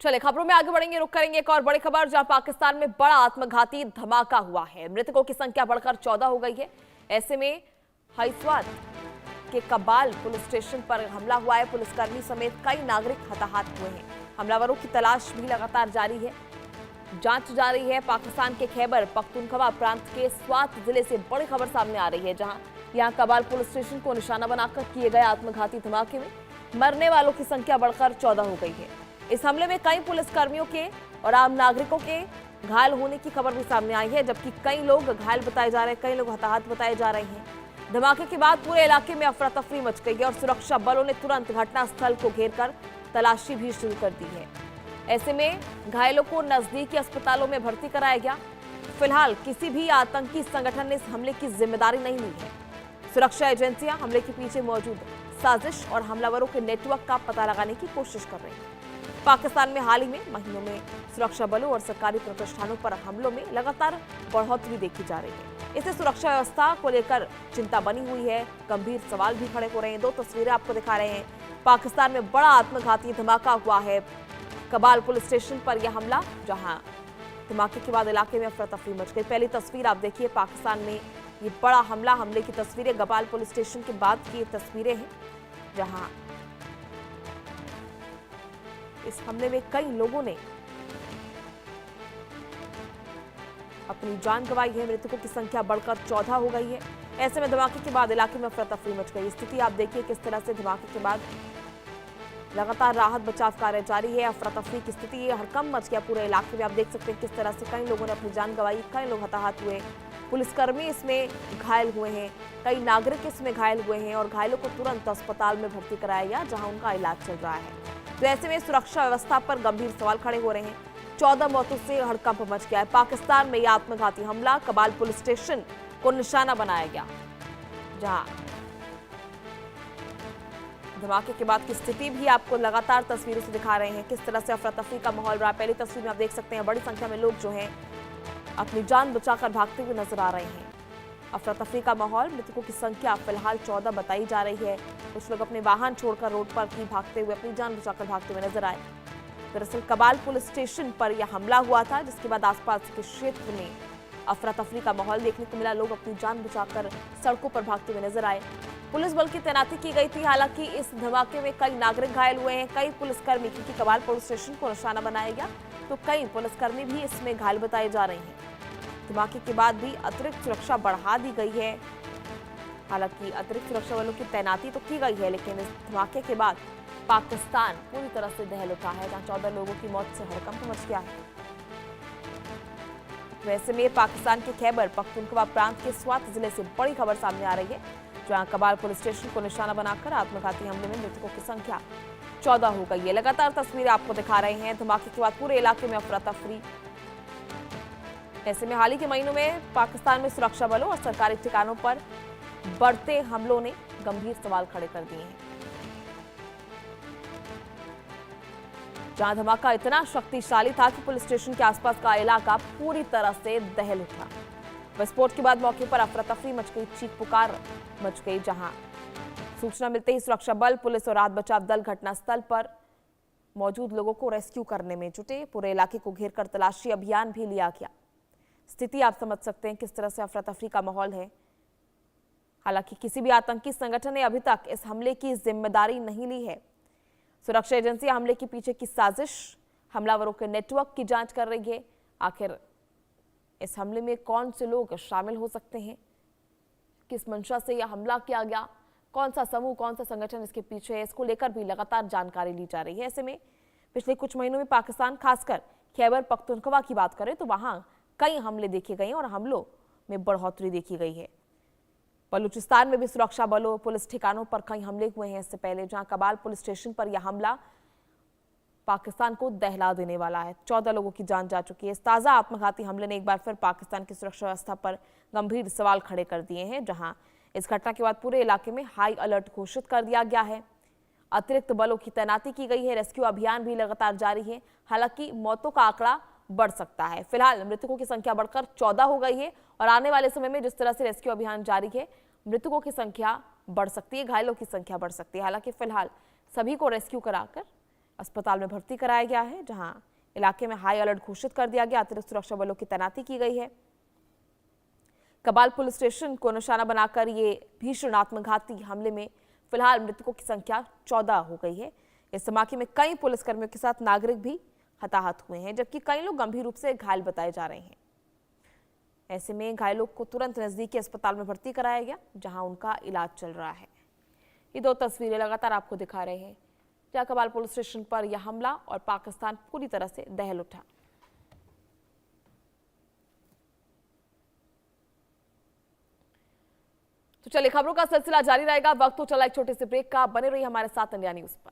चले खबरों में आगे बढ़ेंगे, रुक करेंगे एक और बड़ी खबर जहां पाकिस्तान में बड़ा आत्मघाती धमाका हुआ है। मृतकों की संख्या बढ़कर 14 हो गई है। ऐसे में हाइस्वाद के कबाल पुलिस स्टेशन पर हमला हुआ है। पुलिसकर्मी समेत कई नागरिक हताहत हुए हैं। हमलावरों की तलाश भी लगातार जारी है, जांच जारी है। पाकिस्तान के खैबर पख्तूनख्वा प्रांत के स्वात जिले से बड़ी खबर सामने आ रही है, जहां यहां कबाल पुलिस स्टेशन को निशाना बनाकर किए गए आत्मघाती धमाके में मरने वालों की संख्या बढ़कर 14 हो गई है। इस हमले में कई पुलिसकर्मियों के और आम नागरिकों के घायल होने की खबर भी सामने आई है, जबकि कई लोग घायल बताए जा रहे हैं, कई लोग हताहत बताए जा रहे हैं। धमाके के बाद पूरे इलाके में अफरा तफरी मच गई है और सुरक्षा बलों ने तुरंत घटनास्थल को घेरकर तलाशी भी शुरू कर दी है। ऐसे में घायलों को नजदीकी अस्पतालों में भर्ती कराया गया। फिलहाल किसी भी आतंकी संगठन ने इस हमले की जिम्मेदारी नहीं ली है। सुरक्षा एजेंसियां हमले के पीछे मौजूद साजिश और हमलावरों के नेटवर्क का पता लगाने की कोशिश कर रही हैं। पाकिस्तान में हाल ही में महीनों में सुरक्षा बलों और सरकारी प्रतिष्ठानों पर हमलों में लगातार बढ़ोतरी देखी जा रही है। इससे सुरक्षा व्यवस्था को लेकर चिंता बनी हुई है। गंभीर सवाल भी खड़े हो रहे हैं। दो तस्वीरें आपको दिखा रहे हैं। पाकिस्तान में बड़ा आत्मघाती धमाका हुआ है। कबाल पुलिस स्टेशन पर यह हमला, जहां धमाके के बाद इलाके में अफरा तफरी मच गई। पहली तस्वीर आप देखिए, पाकिस्तान में ये बड़ा हमले की तस्वीरें कबाल पुलिस स्टेशन के बाद की तस्वीरें हैं, जहां इस हमले में कई लोगों ने अपनी जान गंवाई है। मृतकों की संख्या बढ़कर 14 हो गई है। ऐसे में धमाके के बाद इलाके में अफरा तफरी मच गई। स्थिति आप देखिए किस तरह से धमाके के बाद लगातार राहत बचाव कार्य जारी है। अफरा तफरी की स्थिति है, हड़कंप मच गया पूरे इलाके में। आप देख सकते हैं किस तरह से कई लोगों ने अपनी जान गंवाई, कई लोग हताहत हुए, पुलिसकर्मी इसमें घायल हुए हैं, कई नागरिक इसमें घायल हुए हैं और घायलों को तुरंत अस्पताल में भर्ती कराया गया, जहां उनका इलाज चल रहा है। तो ऐसे में सुरक्षा व्यवस्था पर गंभीर सवाल खड़े हो रहे हैं। 14 मौतों से हड़कंप मच गया है। पाकिस्तान में यह आत्मघाती हमला कबाल पुलिस स्टेशन को निशाना बनाया गया, जहां धमाके के बाद की स्थिति भी आपको लगातार तस्वीरों से दिखा रहे हैं किस तरह से अफरा तफरी का माहौल रहा। पहली तस्वीर में आप देख सकते हैं बड़ी संख्या में लोग जो हैं अपनी जान बचाकर भागते हुए नजर आ रहे हैं। अफरा तफरी का माहौल, मृतकों की संख्या फिलहाल 14 बताई जा रही है। कुछ लोग अपने वाहन छोड़कर रोड पर भी भागते हुए अपनी जान बचाकर भागते हुए नजर आए। दरअसल कबाल पुलिस स्टेशन पर यह हमला हुआ था, जिसके बाद आसपास के क्षेत्र में अफरा तफरी का माहौल देखने को मिला। लोग अपनी जान बचाकर सड़कों पर भागते हुए नजर आए। पुलिस बल की तैनाती की गई थी। हालांकि इस धमाके में कई नागरिक घायल हुए हैं, कई पुलिसकर्मी, क्योंकि कबाल पुलिस स्टेशन को निशाना बनाया गया तो कई पुलिसकर्मी भी इसमें घायल बताए जा रहे हैं। धमाके के बाद भी अतिरिक्त सुरक्षा बढ़ा दी गई है। हालांकि अतिरिक्त सुरक्षा बलों की तैनाती तो की गई है, लेकिन इस धमाके के बाद पाकिस्तान पूरी तरह से दहल उठा है, जहां 14 लोगों की मौत से हड़कंप मच गया है। वैसे में पाकिस्तान के खैबर पख्तूनख्वा प्रांत के स्वात जिले से बड़ी खबर सामने आ रही है, जहां कबाल पुलिस स्टेशन को निशाना बनाकर आत्मघाती हमले में मृतकों की संख्या 14 हो गई है। लगातार तस्वीरें आपको दिखा रहे हैं। धमाके के बाद पूरे इलाके में अफरा तफरी। ऐसे में हाल ही के महीनों में पाकिस्तान में सुरक्षा बलों और सरकारी ठिकानों पर बढ़ते हमलों ने गंभीर सवाल खड़े कर दिए हैं। जहां धमाका इतना शक्तिशाली था कि पुलिस स्टेशन के आसपास का इलाका पूरी तरह से दहल उठा। विस्फोट के बाद मौके पर अफरा तफरी मच गई, चीख पुकार मच गई। जहां सूचना मिलते ही सुरक्षा बल, पुलिस और राहत बचाव दल घटनास्थल पर मौजूद लोगों को रेस्क्यू करने में जुटे। पूरे इलाके को घेरकर तलाशी अभियान भी लिया गया। स्थिति आप समझ सकते हैं किस तरह से अफरा तफरी का माहौल है। हालांकि किसी भी आतंकी संगठन ने अभी तक इस हमले की जिम्मेदारी नहीं ली है। सुरक्षा एजेंसी हमले के पीछे की साजिश, हमलावरों के नेटवर्क की जांच कर रही है। आखिर इस हमले में कौन से लोग शामिल हो सकते हैं, किस मंशा से यह हमला किया गया, कौन सा समूह, कौन सा संगठन इसके पीछे है, इसको लेकर भी लगातार जानकारी ली जा रही है। ऐसे में पिछले कुछ महीनों में पाकिस्तान, खासकर खैबर पख्तूनख्वा की बात करें तो वहां कई हमले देखे गए और हमलों में बढ़ोतरी देखी गई है। बलूचिस्तान में भी सुरक्षा बलों, पुलिस ठिकानों पर कई हमले हुए हैं इससे पहले, जहां कबाल पुलिस स्टेशन पर यह हमला पाकिस्तान को दहला देने वाला है। 14 लोगों की जान जा चुकी है। इस ताजा आत्मघाती हमले ने एक बार फिर पाकिस्तान की सुरक्षा व्यवस्था पर गंभीर सवाल खड़े कर दिए हैं, जहां इस घटना के बाद पूरे इलाके में हाई अलर्ट घोषित कर दिया गया है। अतिरिक्त बलों की तैनाती की गई है। रेस्क्यू अभियान भी लगातार जारी है। हालांकि मौतों का आंकड़ा बढ़ सकता है। फिलहाल मृतकों की संख्या बढ़कर 14 हो गई है और आने वाले समय में जिस तरह से रेस्क्यू अभियान जारी है, मृतकों की संख्या बढ़ सकती है, घायलों की संख्या बढ़ सकती है। हालांकि फिलहाल सभी को रेस्क्यू कराकर अस्पताल में भर्ती कराया गया है, जहां इलाके में हाई अलर्ट घोषित कर दिया गया। अतिरिक्त सुरक्षा बलों की तैनाती की गई है। कबाल पुलिस स्टेशन को निशाना बनाकर ये भीषण आत्मघाती हमले में फिलहाल मृतकों की संख्या 14 हो गई है। इस धमाके में कई पुलिसकर्मियों के साथ नागरिक भी हताहत हुए हैं, जबकि कई लोग गंभीर रूप से घायल बताए जा रहे हैं। ऐसे में घायलों को तुरंत नजदीकी अस्पताल में भर्ती कराया गया, जहां उनका इलाज चल रहा है। ये दो तस्वीरें लगातार आपको दिखा रहे हैं, जहां कबाल पुलिस स्टेशन पर यह हमला और पाकिस्तान पूरी तरह से दहल उठा। तो चलिए, खबरों का सिलसिला जारी रहेगा। वक्त तो चला एक छोटे से ब्रेक का। बने रहिए हमारे साथ इंडिया न्यूज पर।